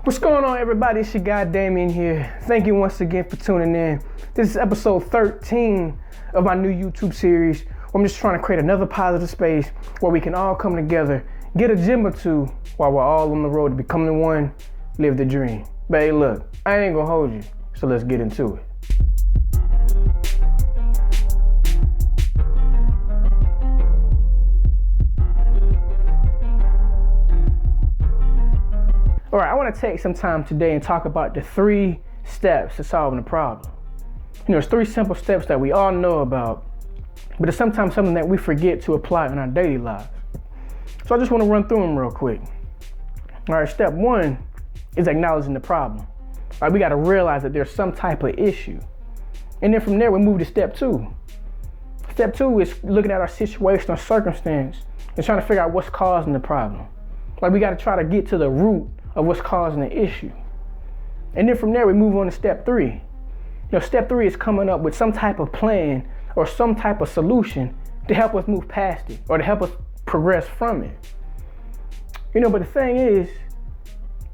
What's going on, everybody? It's your guy Damien here. Thank you once again for tuning in. This is episode 13 of my new YouTube series where I'm just trying to create another positive space where we can all come together, get a gym or two while we're all on the road to becoming one, live the dream. But hey, look, I ain't gonna hold you, so let's get into it. All right, I want to take some time today and talk about the 3 steps to solving the problem. You know, it's 3 simple steps that we all know about, but it's sometimes something that we forget to apply in our daily lives. So I just want to run through them real quick. All right, step 1 is acknowledging the problem. All right, we got to realize that there's some type of issue. And then from there, we move to step 2. Step 2 is looking at our situation or circumstance and trying to figure out what's causing the problem. Like, we got to try to get to the root of what's causing the issue. And then from there, we move on to step 3. You know, step 3 is coming up with some type of plan or some type of solution to help us move past it or to help us progress from it. You know, but the thing is,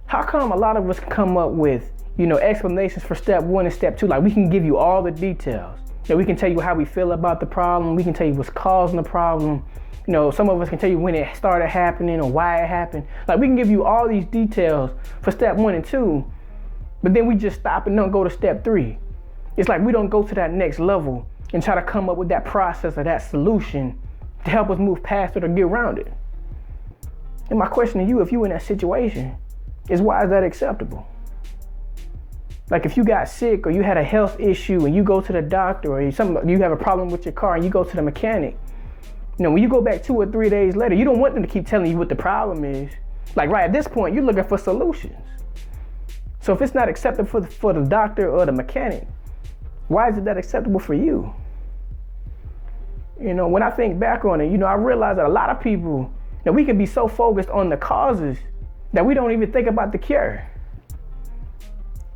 how come a lot of us come up with, you know, explanations for step 1 and step 2? Like, we can give you all the details. You know, we can tell you how we feel about the problem. We can tell you what's causing the problem. You know, some of us can tell you when it started happening or why it happened. Like, we can give you all these details for step 1 and 2, but then we just stop and don't go to step 3. It's like we don't go to that next level and try to come up with that process or that solution to help us move past it or get around it. And my question to you, if you're in that situation, is why is that acceptable? Like, if you got sick or you had a health issue and you go to the doctor, or you have a problem with your car and you go to the mechanic, you know, when you go back 2 or 3 days later, you don't want them to keep telling you what the problem is. Like, right at this point, you're looking for solutions. So if it's not acceptable for the doctor or the mechanic, why is it that acceptable for you? You know, when I think back on it, you know, I realize that a lot of people, that we can be so focused on the causes that we don't even think about the cure.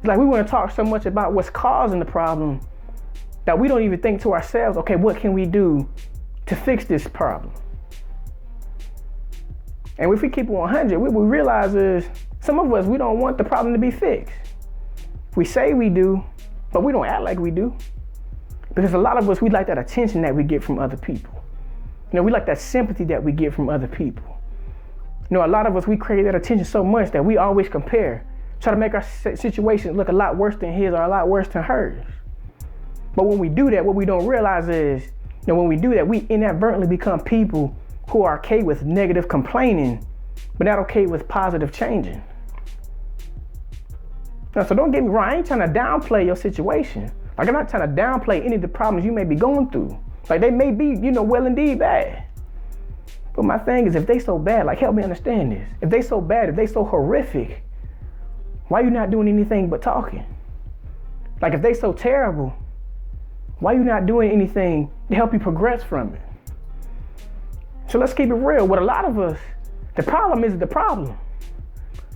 Like, we want to talk so much about what's causing the problem that we don't even think to ourselves, okay, what can we do to fix this problem? And if we keep it 100, what we realize is some of us, we don't want the problem to be fixed. We say we do, but we don't act like we do. Because a lot of us, we like that attention that we get from other people. You know, we like that sympathy that we get from other people. You know, a lot of us, we crave that attention so much that we always compare, try to make our situations look a lot worse than his or a lot worse than hers. But when we do that, what we don't realize is, you know, when we do that, we inadvertently become people who are okay with negative complaining, but not okay with positive changing. Now, so don't get me wrong, I ain't trying to downplay your situation. Like, I'm not trying to downplay any of the problems you may be going through. Like, they may be, you know, well indeed bad. But my thing is, if they so bad, like, help me understand this. If they so bad, if they so horrific, why you not doing anything but talking? Like, if they so terrible, why you not doing anything to help you progress from it? So let's keep it real. With a lot of us, the problem is the problem.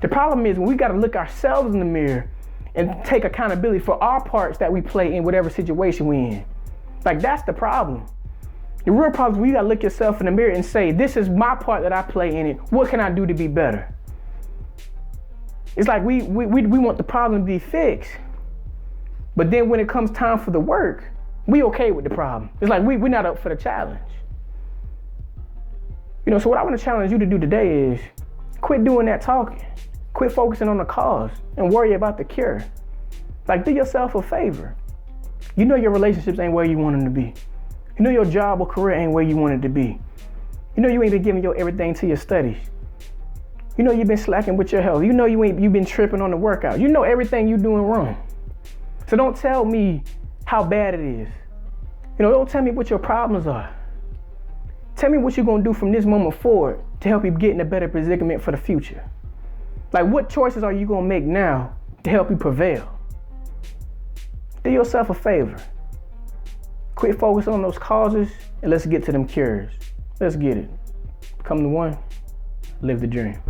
The problem is when we got to look ourselves in the mirror and take accountability for our parts that we play in whatever situation we in. Like, that's the problem. The real problem is you got to look yourself in the mirror and say, this is my part that I play in it. What can I do to be better? It's like we want the problem to be fixed. But then when it comes time for the work, we okay with the problem. It's like we're not up for the challenge. You know, so what I want to challenge you to do today is quit doing that talking. Quit focusing on the cause and worry about the cure. Like, do yourself a favor. You know your relationships ain't where you want them to be. You know your job or career ain't where you want it to be. You know you ain't been giving your everything to your studies. You know you've been slacking with your health. You know you've been tripping on the workout. You know everything you're doing wrong. So don't tell me how bad it is. You know, don't tell me what your problems are. Tell me what you're gonna do from this moment forward to help you get in a better predicament for the future. Like, what choices are you gonna make now to help you prevail? Do yourself a favor. Quit focusing on those causes and let's get to them cures. Let's get it. Become the one, live the dream.